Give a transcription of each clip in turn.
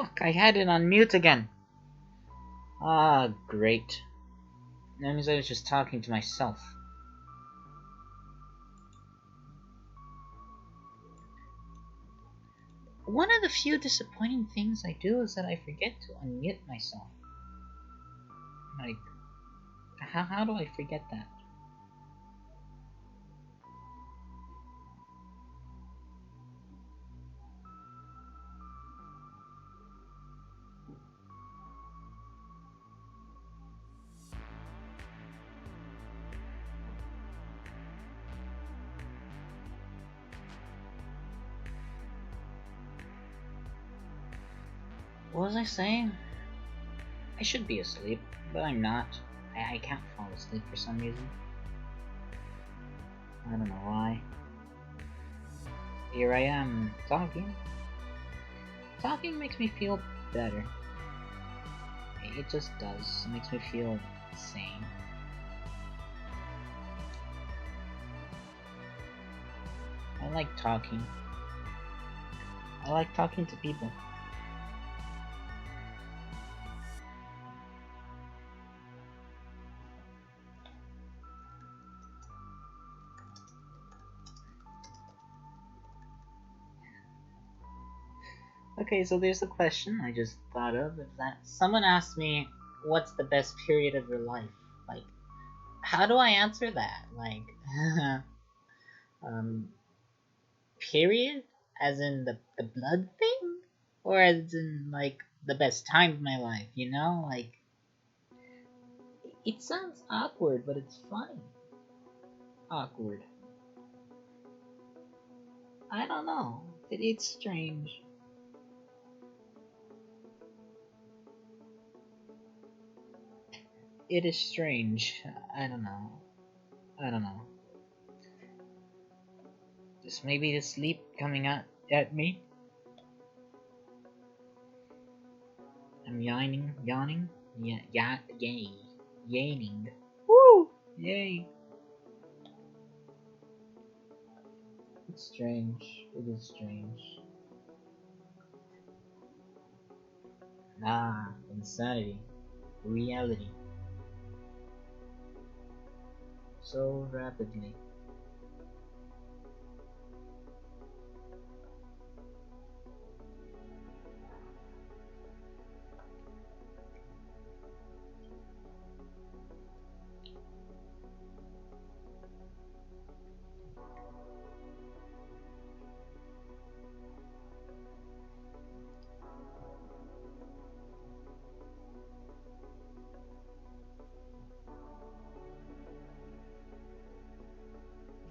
Fuck, I had it on mute again. Ah, great. That means I was just talking to myself. One of the few disappointing things I do is that I forget to unmute myself. Like, how do I forget that? What was I saying? I should be asleep, but I'm not. I can't fall asleep for some reason. I don't know why. Here I am, talking. Talking makes me feel better. It just does. It makes me feel sane. I like talking. I like talking to people. Okay, so there's a question I just thought of. If that someone asked me, "What's the best period of your life?" Like, how do I answer that? Like, um, period, as in the blood thing, or as in like the best time of my life? You know, like it sounds awkward, but it's funny. Awkward. I don't know. It's strange. It is strange. I don't know. I don't know. Just maybe the sleep coming at me. I'm yawning. Yeah, yay, yawning. Woo, yay. It's strange. It is strange. Ah, insanity, reality, so rapidly.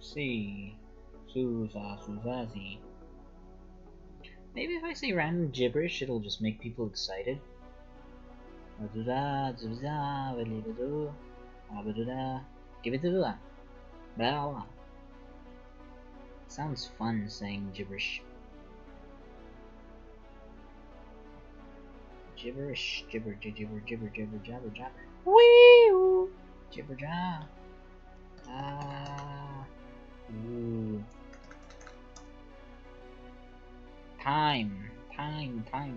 See, Suzazi. Maybe if I say random gibberish, it'll just make people excited. Sounds fun saying gibberish. Gibberish, jabber, jabber. Wee! Jibber jab. Ah. Ooh. Time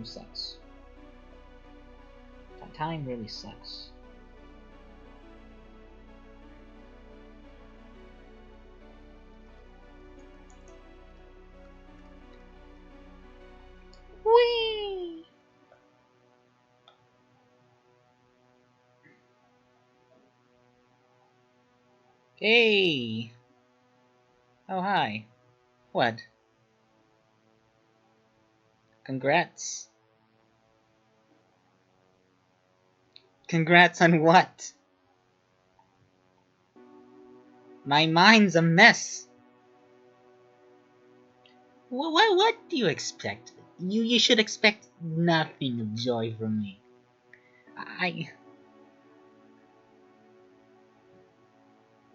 sucks. Time really sucks. Whee! Hey! Oh, hi. What? Congrats. Congrats on what? My mind's a mess. What do you expect? You should expect nothing of joy from me. I...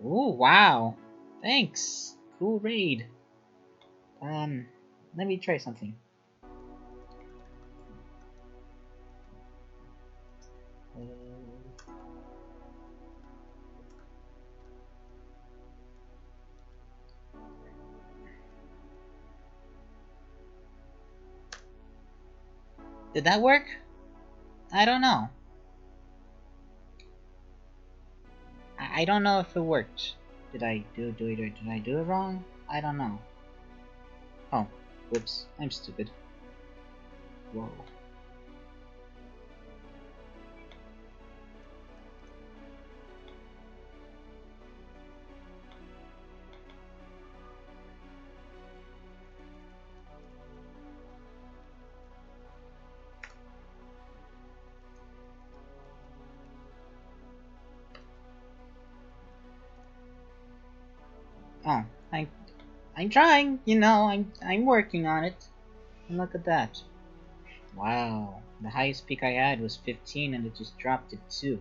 Oh, wow. Thanks. Cool raid. Let me try something. Did that work? I don't know. I don't know if it worked. Did I do it wrong? I don't know. Oh, whoops. I'm stupid. Whoa. Oh, I'm trying, you know, I'm working on it. And look at that. Wow, the highest peak I had was 15 and it just dropped to 2.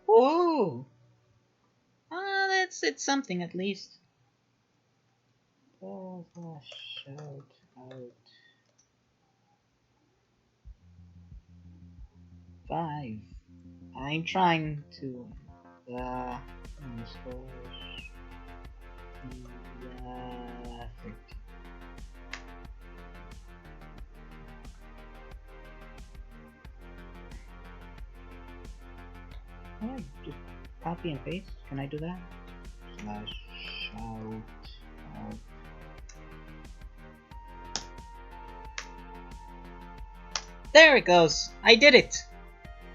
Whoa! It's something at least. Shout out 5. I'm trying to install the 13. Oh, just copy and paste. Can I do that? Slash shout out. There it goes! I did it!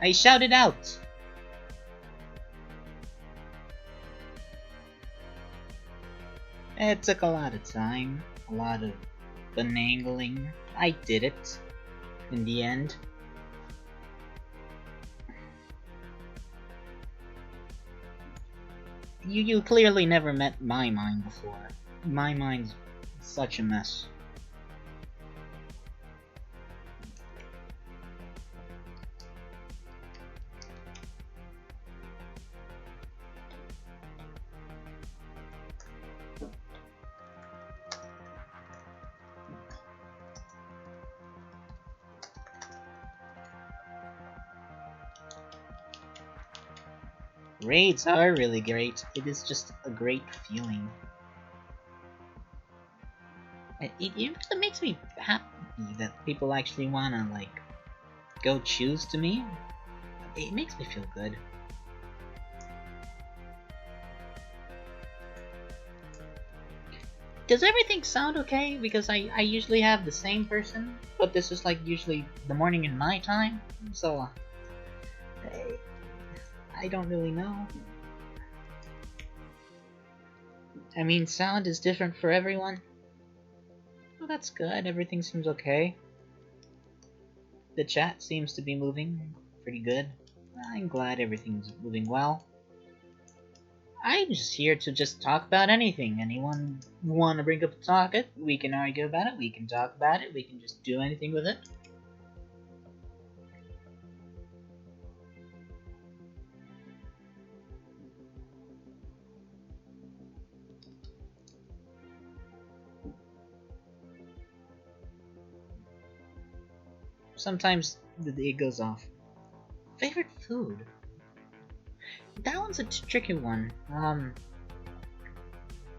I shouted out! It took a lot of time, a lot of finagling. I did it. In the end. You clearly never met my mind before. My mind's such a mess. Raids are really great. It is just a great feeling. It really makes me happy that people actually wanna, like, go choose to me. It makes me feel good. Does everything sound okay? Because I usually have the same person, but this is like usually the morning and night time, so I don't really know. I mean, sound is different for everyone. Well, that's good. Everything seems okay. The chat seems to be moving pretty good. I'm glad everything's moving well. I'm just here to just talk about anything. Anyone want to bring up a topic? We can argue about it. We can talk about it. We can just do anything with it. Sometimes it goes off. Favorite food? That one's a tricky one.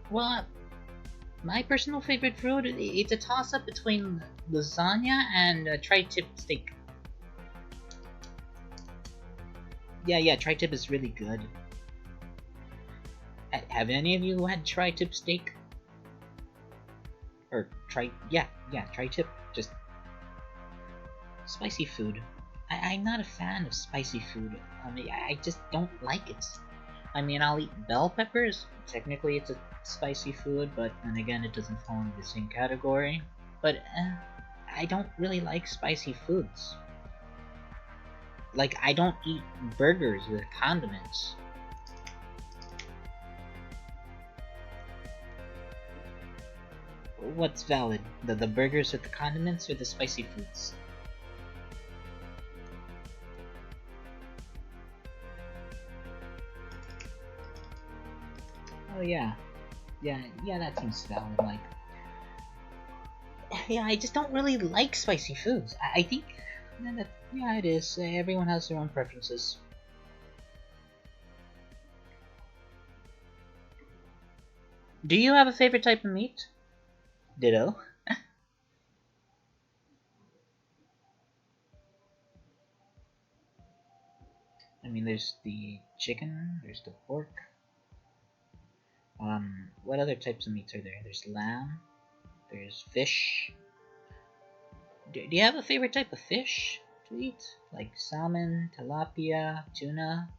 Well, my personal favorite food, it's a toss-up between lasagna and tri-tip steak. Yeah, tri-tip is really good. Have any of you had tri-tip steak? Or tri-tip. Just spicy food. I'm not a fan of spicy food. I mean, I just don't like it. I mean, I'll eat bell peppers. Technically, it's a spicy food, but then again, it doesn't fall into the same category. But I don't really like spicy foods. Like, I don't eat burgers with condiments. What's valid? The burgers with the condiments or the spicy foods? Oh yeah. Yeah, that seems valid. Like, yeah, I just don't really like spicy foods. I think, yeah, it is. Everyone has their own preferences. Do you have a favorite type of meat? Ditto. mean, there's the chicken, there's the pork. What other types of meats are there? There's lamb, there's fish. Do you have a favorite type of fish to eat? Like salmon, tilapia, tuna?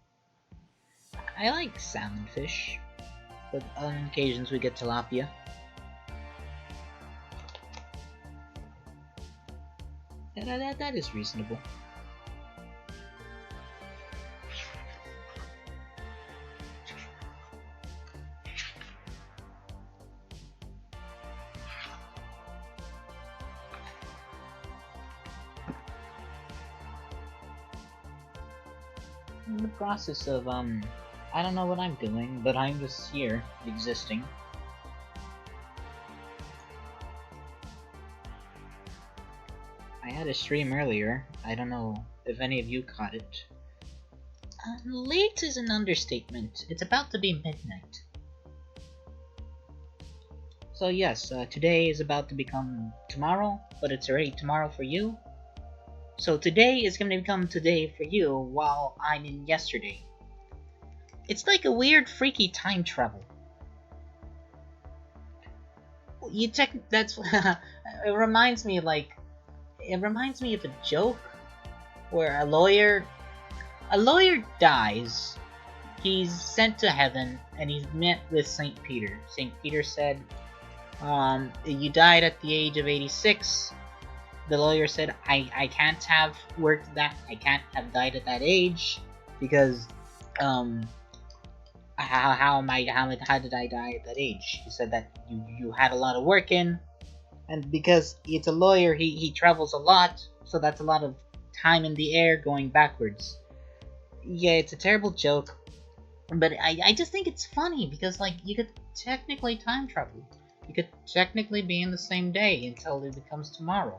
I like salmon fish, but on occasions we get tilapia. That is reasonable. In the process of, I don't know what I'm doing, but I'm just here, existing. I had a stream earlier. I don't know if any of you caught it. Late is an understatement. It's about to be midnight. So yes, today is about to become tomorrow, but it's already tomorrow for you. So today is going to become today for you while I'm in yesterday. It's like a weird, freaky time travel. That's it reminds me of a joke where a lawyer dies. He's sent to heaven and he's met with Saint Peter. Saint Peter said, you died at the age of 86. The lawyer said, I can't have worked that, I can't have died at that age, because, how did I die at that age? He said that you had a lot of work in, and because it's a lawyer, he travels a lot, so that's a lot of time in the air going backwards. Yeah, it's a terrible joke, but I just think it's funny, because, like, you could technically time travel. You could technically be in the same day until it becomes tomorrow.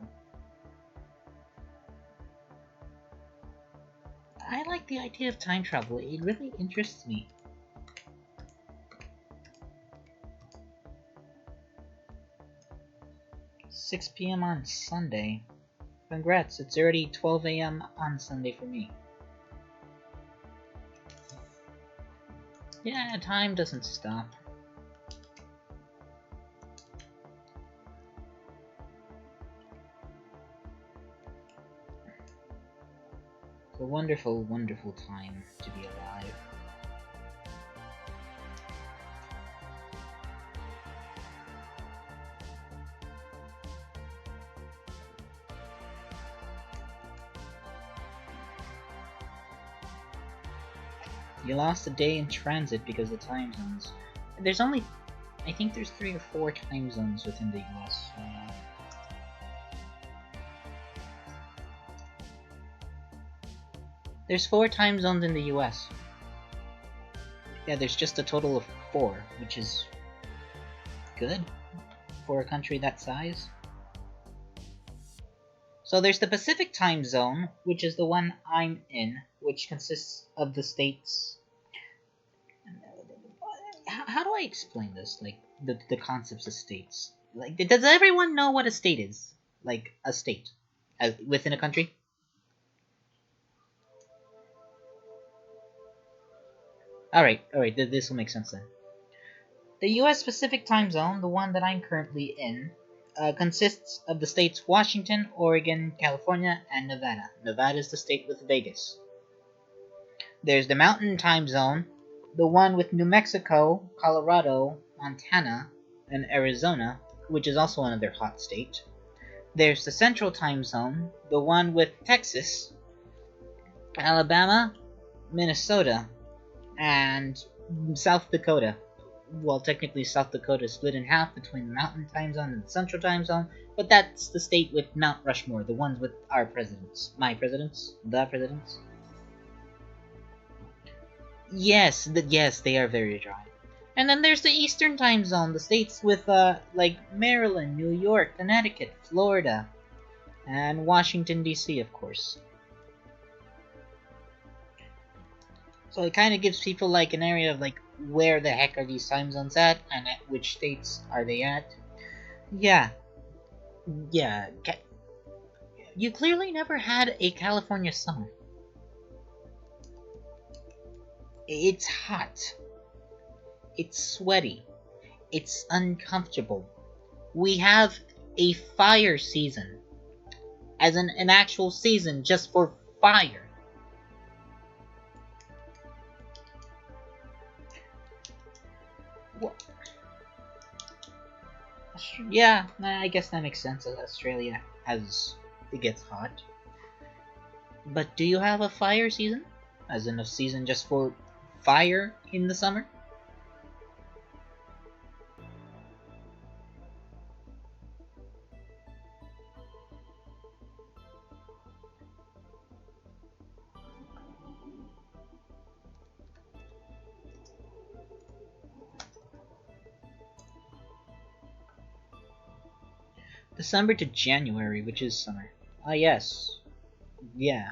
I like the idea of time travel. It really interests me. "6 p.m. on Sunday. Congrats, it's already 12 a.m. on Sunday for me." Yeah, time doesn't stop. It's a wonderful, wonderful time to be alive. You lost a day in transit because of time zones. There's only, I think there's 3 or 4 time zones within the US. There's 4 time zones in the US. Yeah, there's just a total of 4, which is good for a country that size. So there's the Pacific time zone, which is the one I'm in, which consists of the states. How do I explain this? Like, the concepts of states. Like, does everyone know what a state is? Like, a state within a country? Alright, this will make sense then. The US Pacific time zone, the one that I'm currently in, consists of the states Washington, Oregon, California, and Nevada. Nevada is the state with Vegas. There's the Mountain time zone, the one with New Mexico, Colorado, Montana, and Arizona, which is also another hot state. There's the Central time zone, the one with Texas, Alabama, Minnesota, and South Dakota. Well, technically South Dakota is split in half between the Mountain time zone and the Central time zone, but that's the state with Mount Rushmore, the ones with our presidents. My presidents? The presidents? Yes, yes, they are very dry. And then there's the Eastern time zone, the states with, like Maryland, New York, Connecticut, Florida, and Washington, D.C., of course. So it kind of gives people, like, an area of, like, where the heck are these time zones at, and at which states are they at. Yeah. Yeah. You clearly never had a California summer. It's hot. It's sweaty. It's uncomfortable. We have a fire season. As an actual season just for fire. What? Yeah, I guess that makes sense as Australia has it gets hot. But do you have a fire season? As in a season just for fire in the summer? December to January, which is summer. Ah, yes. Yeah.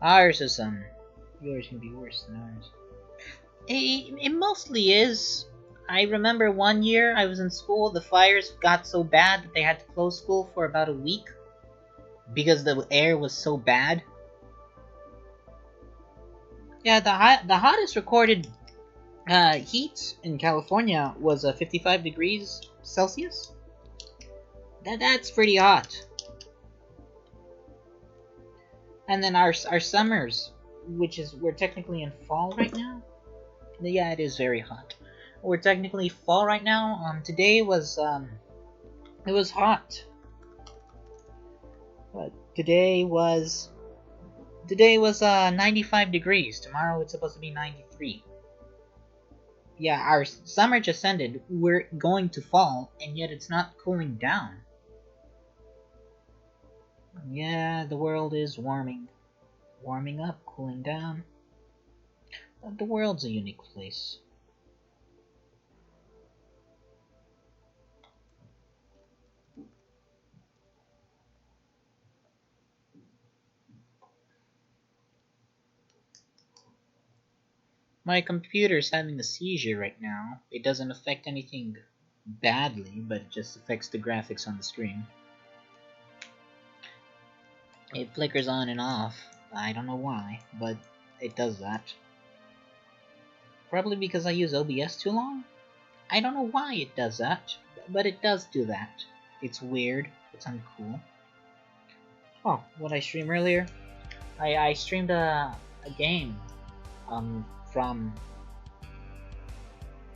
Ours is, yours can be worse than ours. It mostly is. I remember one year I was in school, the fires got so bad that they had to close school for about a week because the air was so bad. Yeah, the hottest recorded heat in California was 55 degrees Celsius. That's pretty hot. And then our summers, which is we're technically in fall right now. Yeah, it is very hot. We're technically fall right now. Today was it was hot. But today was 95 degrees. Tomorrow it's supposed to be 93. Yeah, our summer just ended. We're going to fall, and yet it's not cooling down. Yeah, the world is warming. Warming up, cooling down. The world's a unique place. My computer's having a seizure right now. It doesn't affect anything badly, but it just affects the graphics on the screen. It flickers on and off. I don't know why, but it does that. Probably because I use OBS too long? I don't know why it does that, but it does do that. It's weird. It's uncool. Oh, what I streamed earlier? I streamed a game from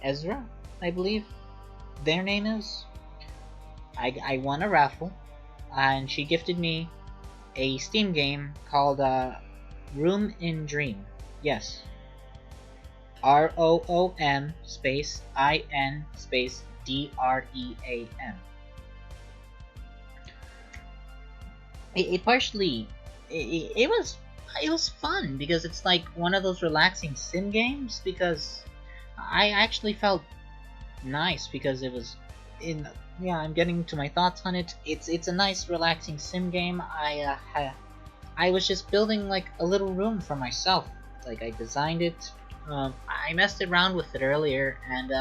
Ezra, I believe their name is. I won a raffle, and she gifted me a Steam game called Room in Dream. Yes. ROOM space IN space DREAM. It partially it was fun because it's like one of those relaxing sim games because I actually felt nice because it was in yeah I'm getting to my thoughts on it. It's a nice relaxing sim game. I was just building like a little room for myself. Like I designed it. I messed around with it earlier and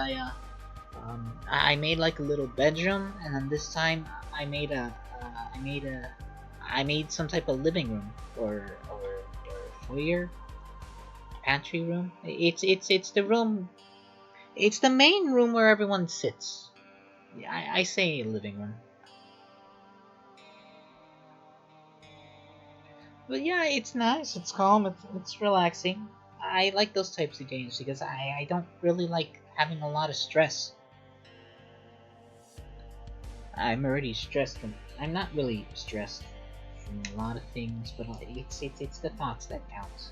I made like a little bedroom and then this time I made some type of living room or foyer pantry room. It's the room. It's the main room where everyone sits. Yeah, I say living room. But yeah, it's nice. It's calm. It's relaxing. I like those types of games because I don't really like having a lot of stress. I'm already stressed from. I'm not really stressed from a lot of things, but it's the thoughts that count.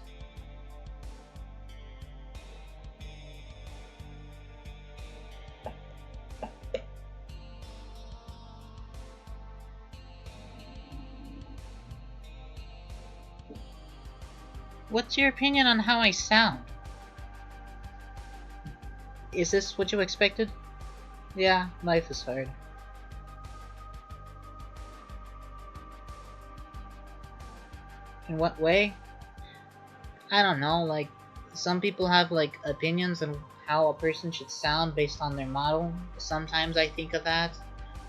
What's your opinion on how I sound? Is this what you expected? Yeah, life is hard. In what way? I don't know, like, some people have, like, opinions on how a person should sound based on their model. Sometimes I think of that.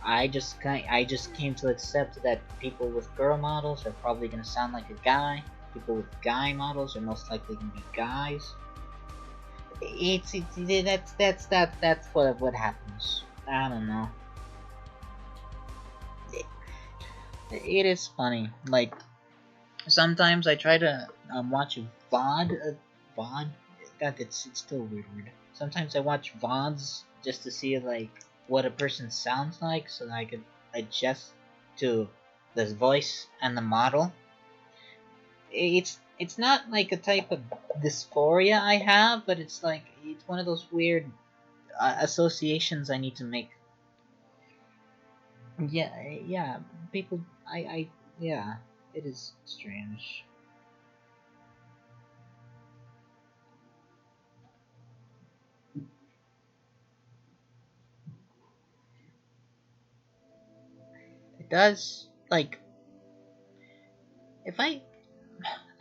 I just came to accept that people with girl models are probably gonna sound like a guy. People with guy models are most likely gonna be guys. That's what happens. I don't know. It, it is funny. Like sometimes I try to watch VOD. God, it's still a weird word. Sometimes I watch VODs just to see like what a person sounds like, so that I could adjust to the voice and the model. It's not like a type of dysphoria I have, but it's like it's one of those weird associations I need to make. Yeah, yeah. People, yeah. It is strange. It does like if I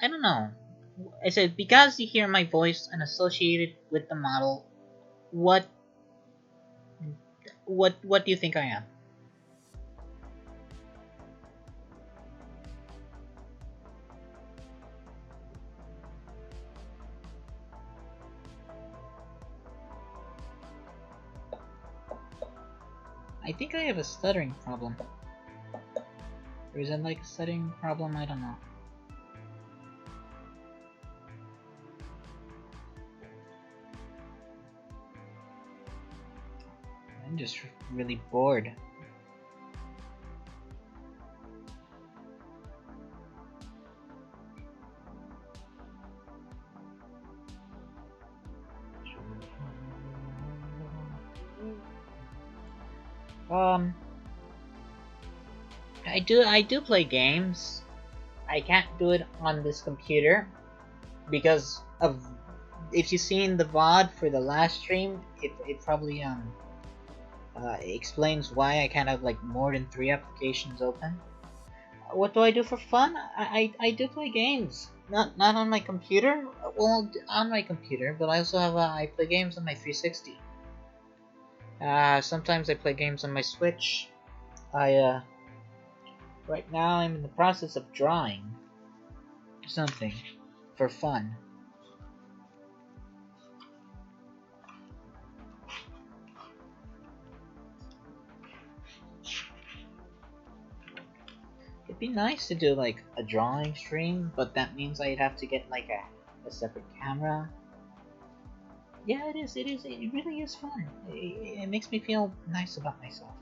don't know. I said because you hear my voice and associate it with the model. What what do you think I am? I think I have a stuttering problem. Or is it like a stuttering problem? I don't know. I'm just really bored. Um, I do play games. I can't do it on this computer because of if you've seen the VOD for the last stream, it probably explains why I can't have like more than 3 applications open. What do I do for fun? I do play games. Not on my computer. Well, on my computer, but I also have I play games on my 360. Sometimes I play games on my Switch. I right now I'm in the process of drawing something for fun. It'd be nice to do like a drawing stream, but that means I'd have to get like a separate camera. Yeah, it is. It is. It really is fun. It makes me feel nice about myself.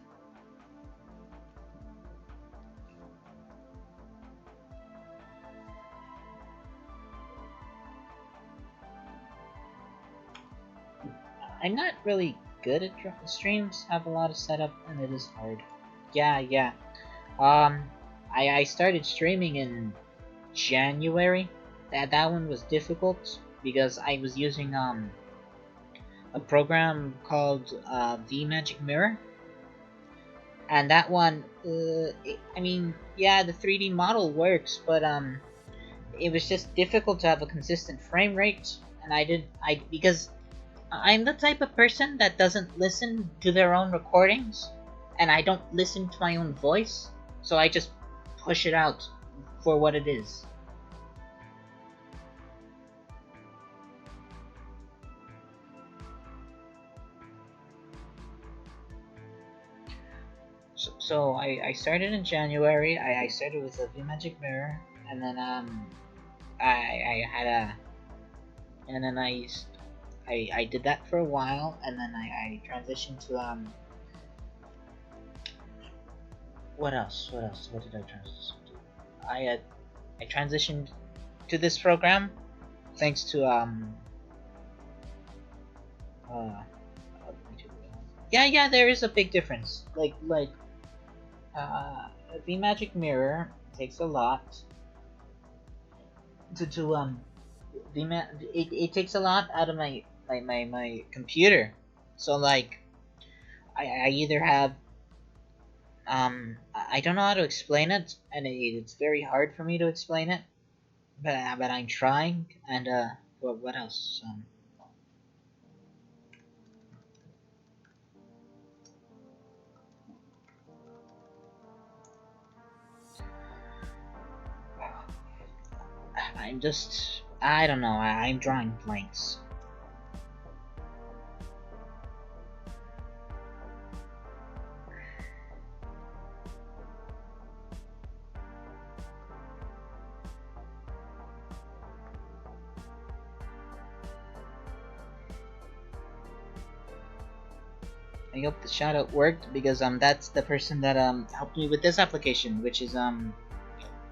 I'm not really good at streams. Have a lot of setup, and it is hard. Yeah, yeah. Um, I started streaming in January. That one was difficult because I was using a program called VMagic Mirror, and that one, I mean, yeah, the 3D model works, but it was just difficult to have a consistent frame rate, and I because I'm the type of person that doesn't listen to their own recordings, and I don't listen to my own voice, so I just push it out for what it is. So I started in January. I started with a VMagic Mirror, and then I had a and then I did that for a while, and then I transitioned to what else? What else? What did I transition to? I transitioned to this program thanks to uh yeah, yeah, there is a big difference. Uh the Magic Mirror takes a lot to it takes a lot out of my computer. So like I either have I don't know how to explain it, and it's very hard for me to explain it, but I'm trying. And what else? I'm just I don't know. I'm drawing blanks. I hope the shout out worked because that's the person that helped me with this application, which is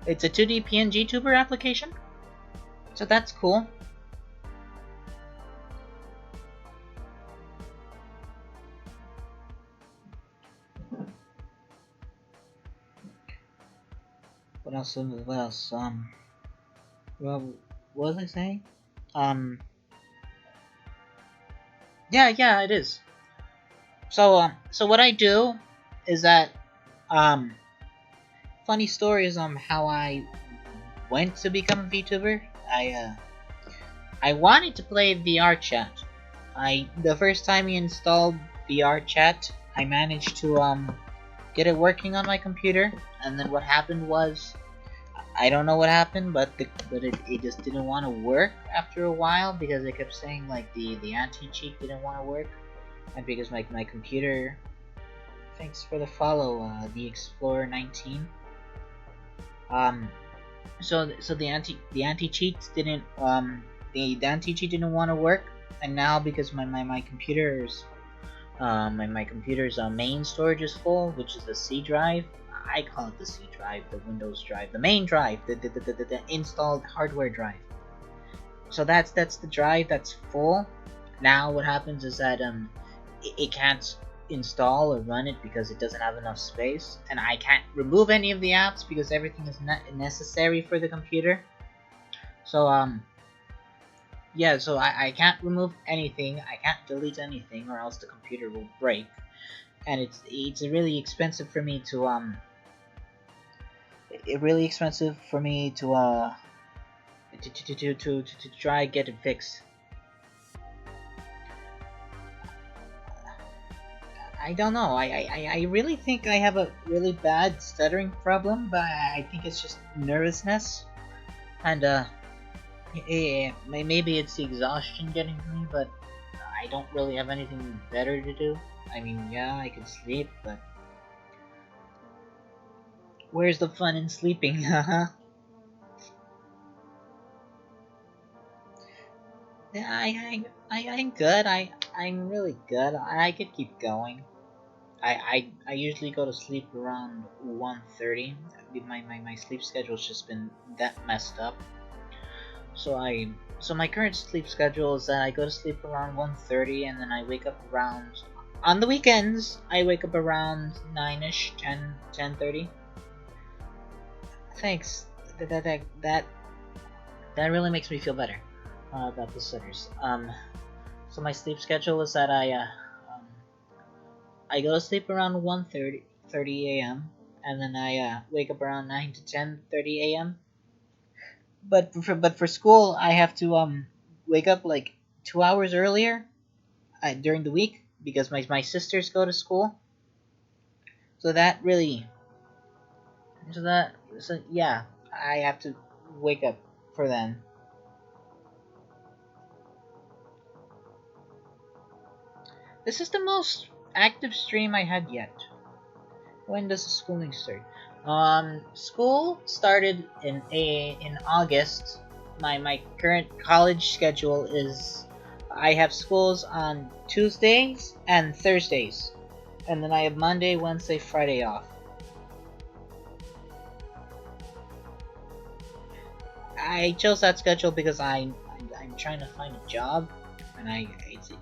it's a 2D PNG tuber application. So that's cool. What else? What else? Well, what was I saying? Yeah, it is. So what I do is that, um, funny story is how I went to become a VTuber. I wanted to play VR chat. The first time we installed VR chat, I managed to get it working on my computer, and then what happened was, I don't know what happened, but it just didn't want to work after a while because it kept saying like the anti-cheat didn't want to work, and because my computer. Thanks for the follow, the Explorer 19. Um, so the anti cheats didn't the anti cheat didn't want to work, and now because my computer's my computer's main storage is full, which is the C drive. I call it the C drive, the Windows drive, the main drive, the installed hardware drive. So that's the drive that's full. Now what happens is that it can't install or run it because it doesn't have enough space, and I can't remove any of the apps because everything is not necessary for the computer. So yeah, so I can't remove anything, I can't delete anything, or else the computer will break. And it's really expensive for me to really expensive for me to try get it fixed. I don't know. I really think I have a really bad stuttering problem, but I think it's just nervousness. And maybe it's the exhaustion getting to me, but I don't really have anything better to do. I mean, yeah, I could sleep, but where's the fun in sleeping? Haha. Yeah, I'm good. I'm really good. I could keep going. I usually go to sleep around 1:30. My sleep schedule's just been that messed up. So my current sleep schedule is that I go to sleep around 1:30, and then I wake up around, on the weekends I wake up around 9ish, 10:30. Thanks. That really makes me feel better about the stutters. So my sleep schedule is that um, I go to sleep around 1:30 a.m. and then I wake up around 9 to 10:30 a.m. But for school I have to wake up like 2 hours earlier during the week because my sisters go to school. So that really so yeah, I have to wake up for them. This is the most active stream I had yet. When does the schooling start? School started in August. My current college schedule is I have schools on Tuesdays and Thursdays, and then I have Monday, Wednesday, Friday off. I chose that schedule because I'm trying to find a job, and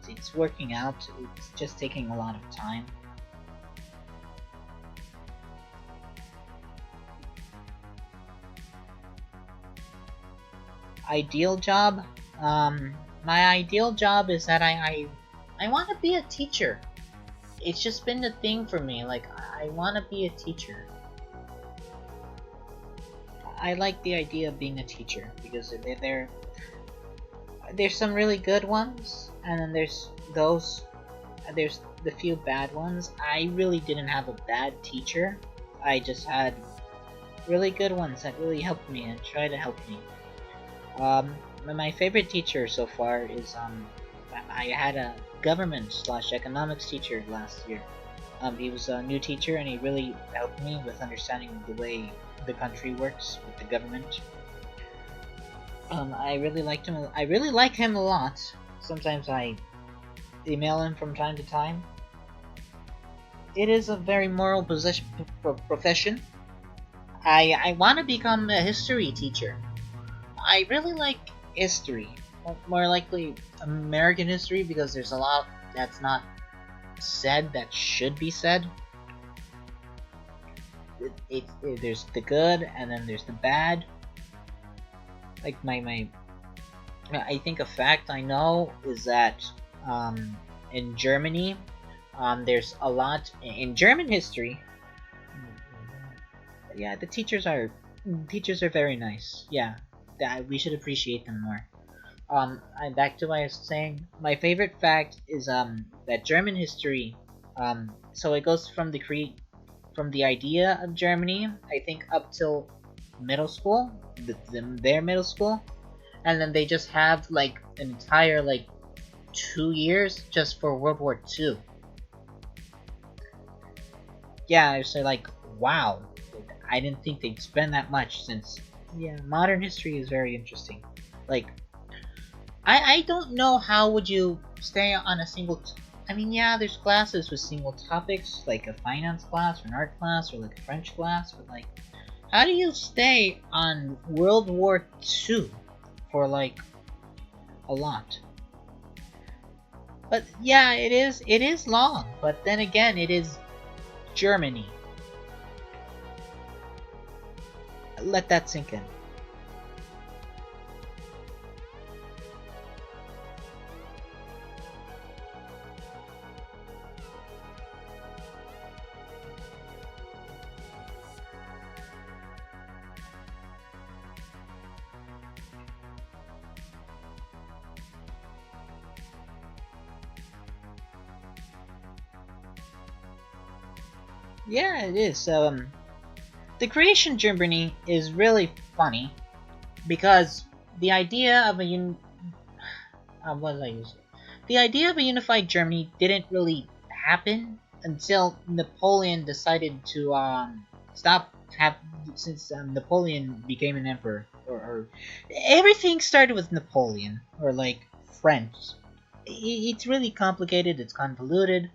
it's working out. It's just taking a lot of time. Ideal job? My ideal job is that I want to be a teacher. It's just been the thing for me. Like I want to be a teacher. I like the idea of being a teacher because there's some really good ones, and then there's the few bad ones. I really didn't have a bad teacher. I just had really good ones that really helped me and tried to help me. My favorite teacher so far is I had a government slash economics teacher last year. He was a new teacher and he really helped me with understanding the way the country works with the government. I really liked him. I really like him a lot. Sometimes I email him from time to time. it is a very moral profession. I want to become a history teacher. I really like history. More likely American history because there's a lot that's not said that should be said. There's the good and then there's the bad. Like my I think a fact I know is that um, in Germany, there's a lot in German history. Yeah, the teachers are very nice. Yeah, that we should appreciate them more. And back to what I was saying. My favorite fact is that German history. So it goes from the idea of Germany, I think, up till middle school, their middle school, and then they just have like an entire like 2 years just for World War II. Yeah, so like wow, I didn't think they'd spend that much since yeah, modern history is very interesting. Like I don't know how would you stay on a I mean, yeah, there's classes with single topics, like a finance class or an art class or like a French class, but like, how do you stay on World War II for like a lot? But yeah, it is long, but then again, it is Germany. Let that sink in. Yeah, it is. The creation Germany is really funny because the idea of a what did I use? The idea of a unified Germany didn't really happen until Napoleon decided to stop have since Napoleon became an emperor or everything started with Napoleon or like French. It's really complicated. It's convoluted.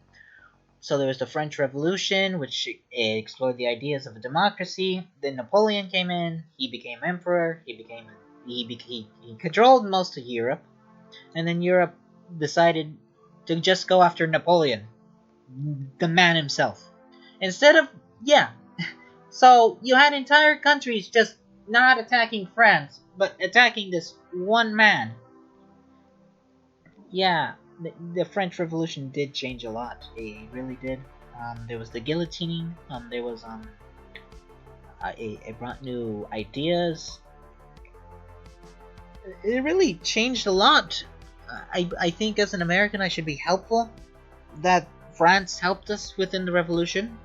So there was the French Revolution, which explored the ideas of a democracy. Then Napoleon came in. He became emperor. He controlled most of Europe, and then Europe decided to just go after Napoleon, the man himself, instead of yeah. So you had entire countries just not attacking France, but attacking this one man. Yeah, the French Revolution did change a lot. It really did. There was the guillotining. There was it brought new ideas. It really changed a lot. I think as an American, I should be helpful that France helped us within the revolution.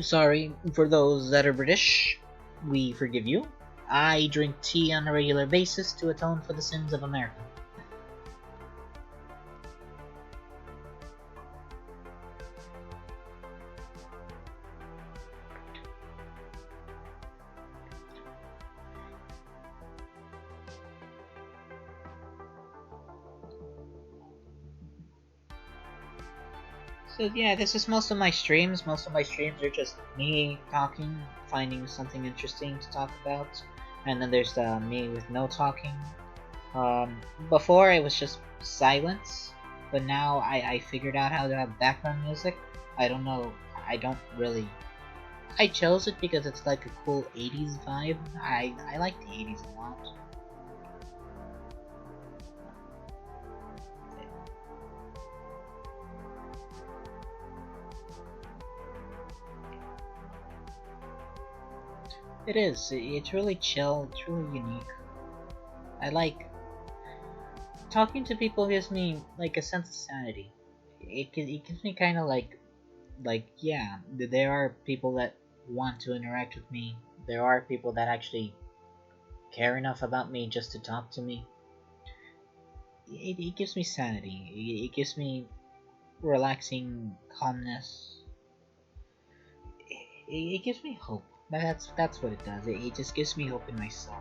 Sorry for those that are British. We forgive you. I drink tea on a regular basis to atone for the sins of America. So yeah, this is most of my streams. Most of my streams are just me talking, finding something interesting to talk about, and then there's me with no talking. Before it was just silence, but now I figured out how to have background music. I don't know. I don't really. I chose it because it's like a cool 80s vibe. I like the 80s a lot. It is. It's really chill. It's really unique. I like talking to people gives me like a sense of sanity. It gives me kind of like yeah, there are people that want to interact with me. There are people that actually care enough about me just to talk to me. It gives me sanity. It gives me relaxing calmness. It gives me hope. That's what it does. It just gives me hope in myself.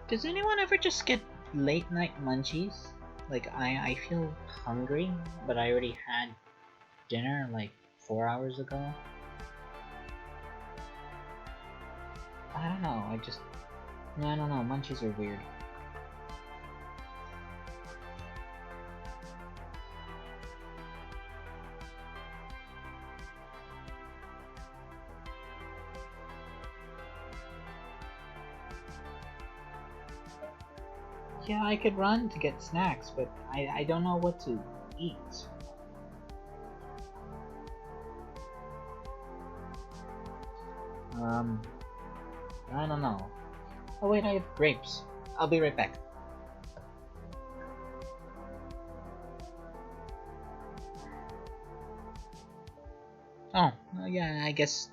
Does anyone ever just get late night munchies? Like, I feel hungry, but I already had dinner like 4 hours ago. I don't know, I don't know, munchies are weird. Yeah, I could run to get snacks, but I don't know what to eat. I don't know. Oh wait, I have grapes. I'll be right back. Oh, yeah, I guess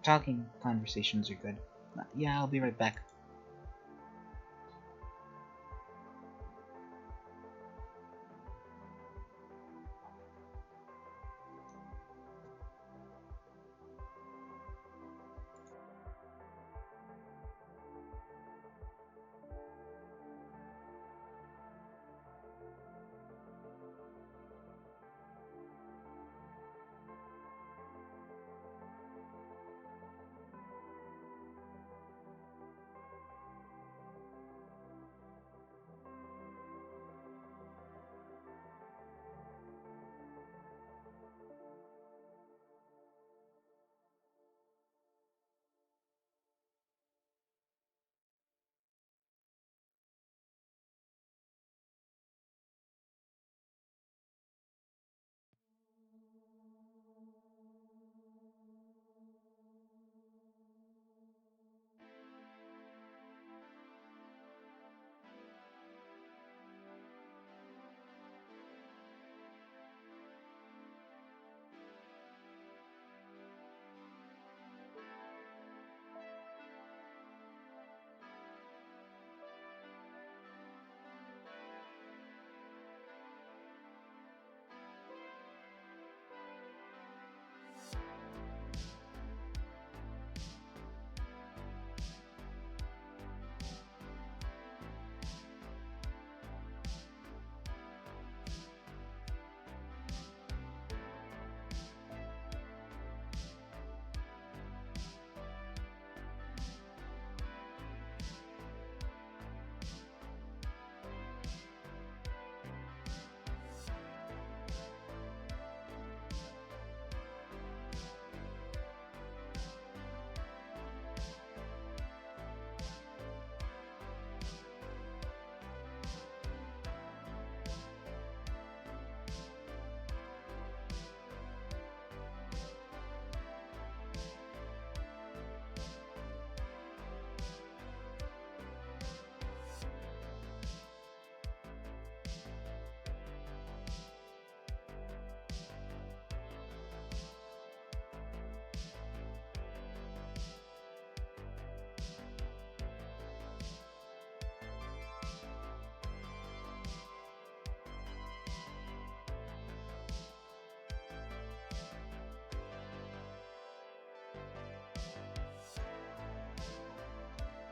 talking conversations are good. Yeah, I'll be right back.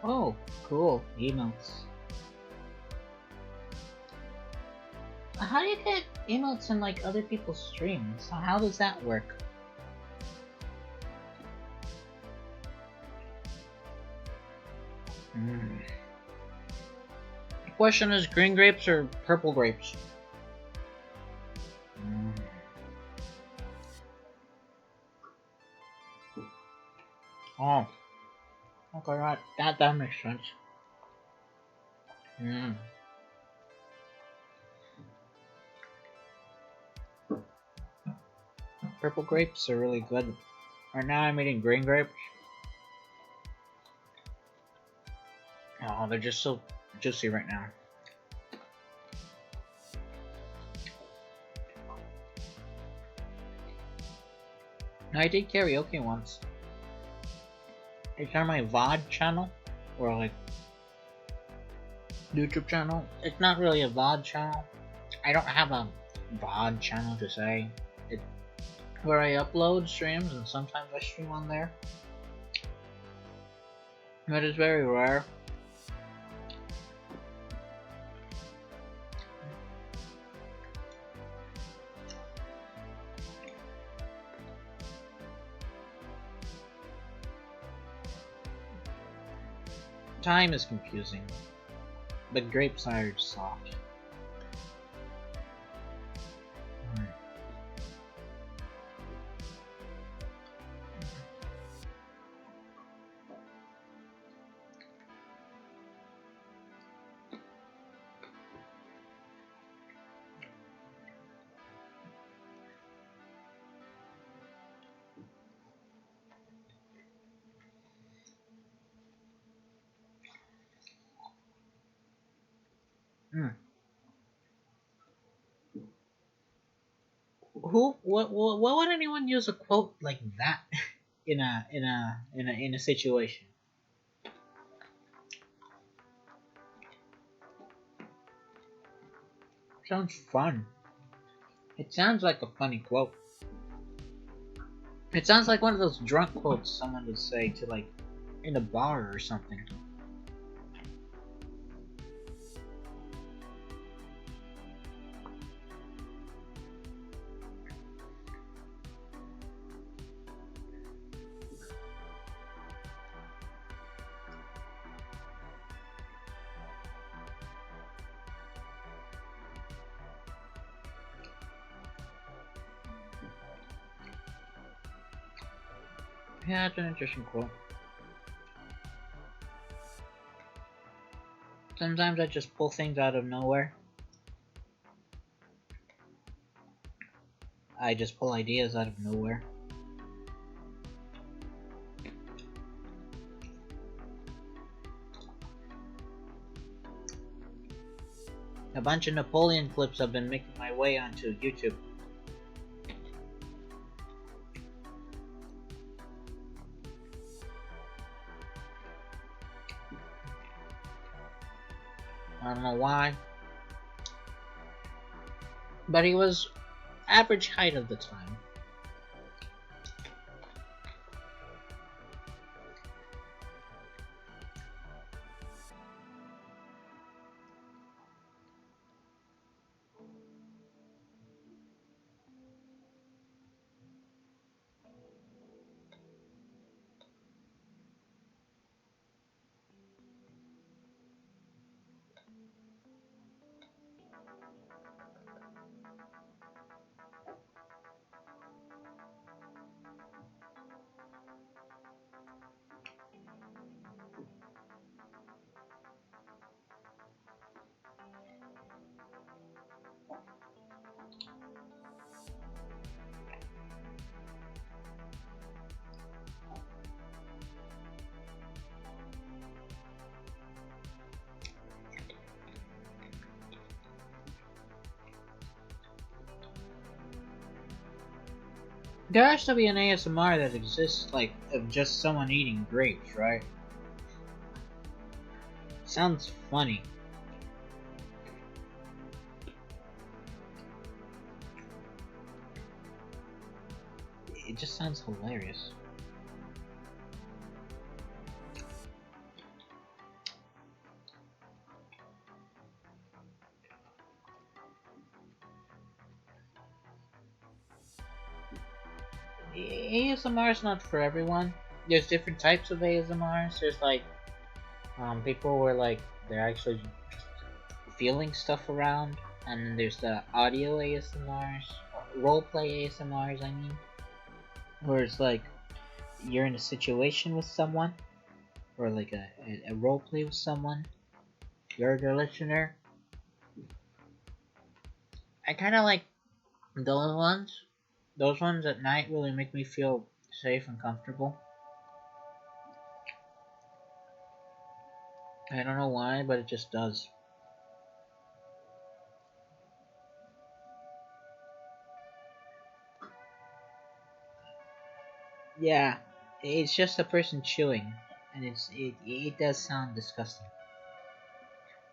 Oh, cool. Emotes. How do you get emotes in like other people's streams? How does that work? The question is green grapes or purple grapes? Oh. Okay, that makes sense. Purple grapes are really good. Right now I'm eating green grapes. Oh, they're just so juicy right now. I did karaoke once. It's on my VOD channel, or like YouTube channel. It's not really a VOD channel. I don't have a VOD channel to say. It's where I upload streams and sometimes I stream on there. But it's very rare. Time is confusing, but grapes are soft. Mm. What would anyone use a quote like that in a situation? Sounds fun. It sounds like a funny quote. It sounds like one of those drunk quotes someone would say to, like, in a bar or something. Yeah, it's an interesting quote. Sometimes I just pull things out of nowhere. I just pull ideas out of nowhere. A bunch of Napoleon clips have been making my way onto YouTube. I don't know why. But he was average height of the time. There has to be an ASMR that exists, like, of just someone eating grapes, right? Sounds funny. It just sounds hilarious. ASMR is not for everyone. There's different types of ASMRs. There's like people where like they're actually feeling stuff around, and then there's the audio ASMRs, roleplay ASMRs. I mean, where it's like you're in a situation with someone, or like a roleplay with someone. You're the listener. I kind of like those ones. Those ones at night really make me feel safe and comfortable. I don't know why, but it just does. Yeah, it's just a person chewing, and it does sound disgusting.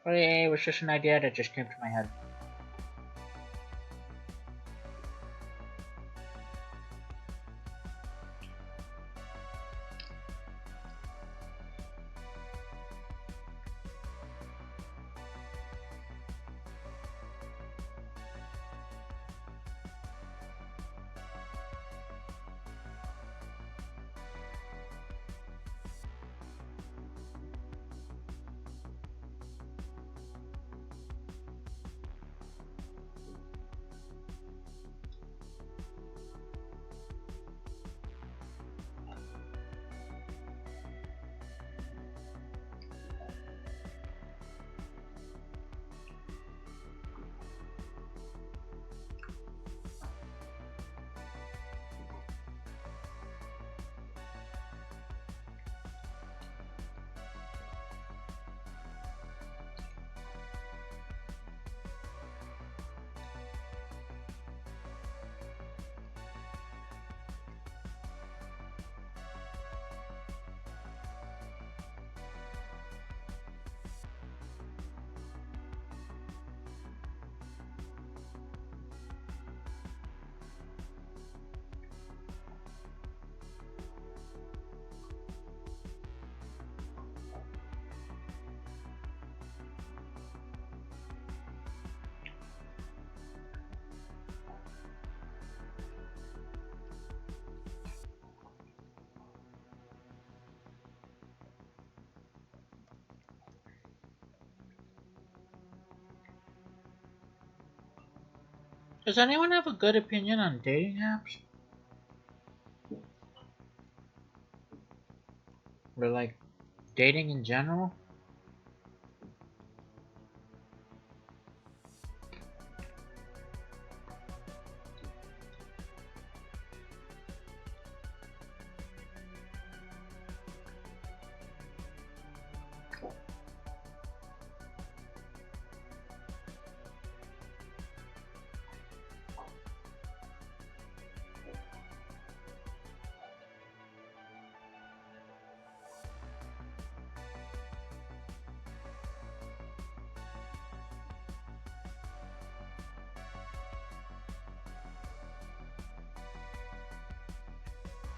But yeah, it was just an idea that just came to my head. Does anyone have a good opinion on dating apps? Or like dating in general?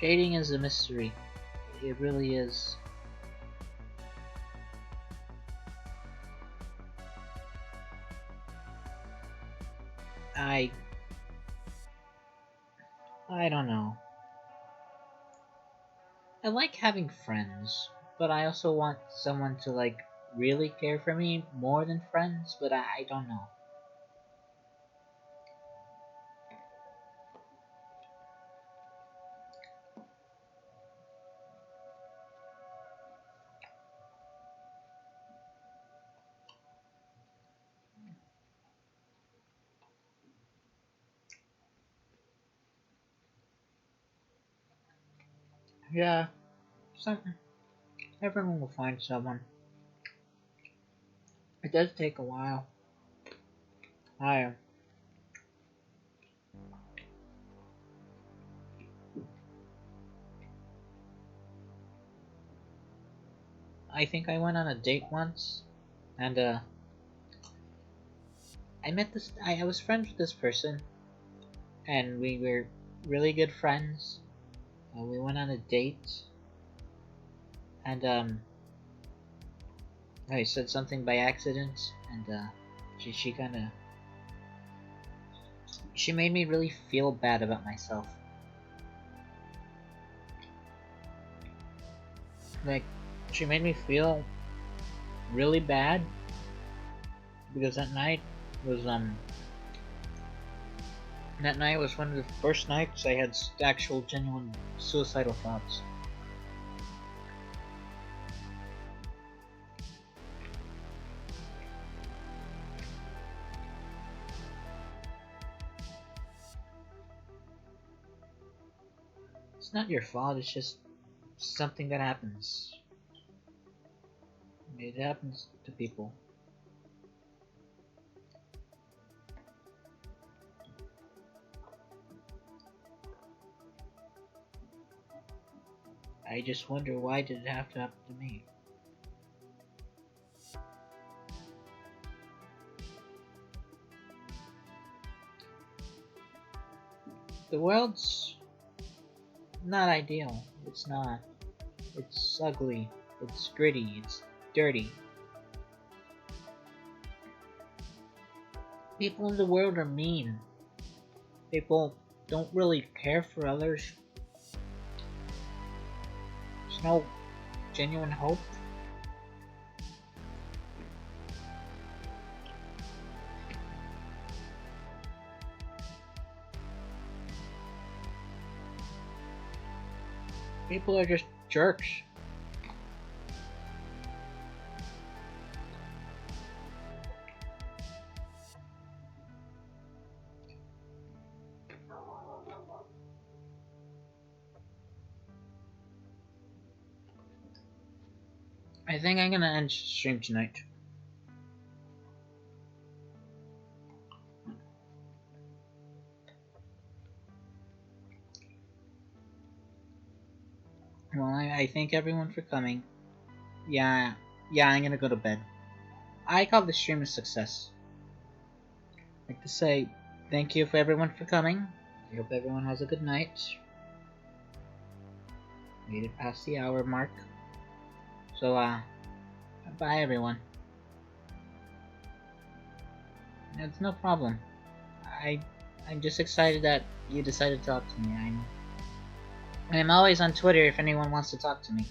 Dating is a mystery. It really is. I don't know. I like having friends, but I also want someone to like really care for me more than friends, but I don't know. Yeah, some everyone will find someone. It does take a while. I think I went on a date once, and I met this. I was friends with this person, and we were really good friends. We went on a date, and I said something by accident, and she kind of she made me really feel bad about myself. Like, she made me feel really bad because that night was one of the first nights I had actual genuine suicidal thoughts. It's not your fault, it's just something that happens. It happens to people. I just wonder, why did it have to happen to me? The world's not ideal. It's not. It's ugly. It's gritty. It's dirty. People in the world are mean. People don't really care for others. There's no genuine hope. People are just jerks. I think I'm gonna end stream tonight. Well, I thank everyone for coming. Yeah, I'm gonna go to bed. I call this stream a success. I'd like to say thank you for everyone for coming. I hope everyone has a good night. Made it past the hour mark. So, bye everyone. It's no problem. I'm just excited that you decided to talk to me. I'm always on Twitter if anyone wants to talk to me.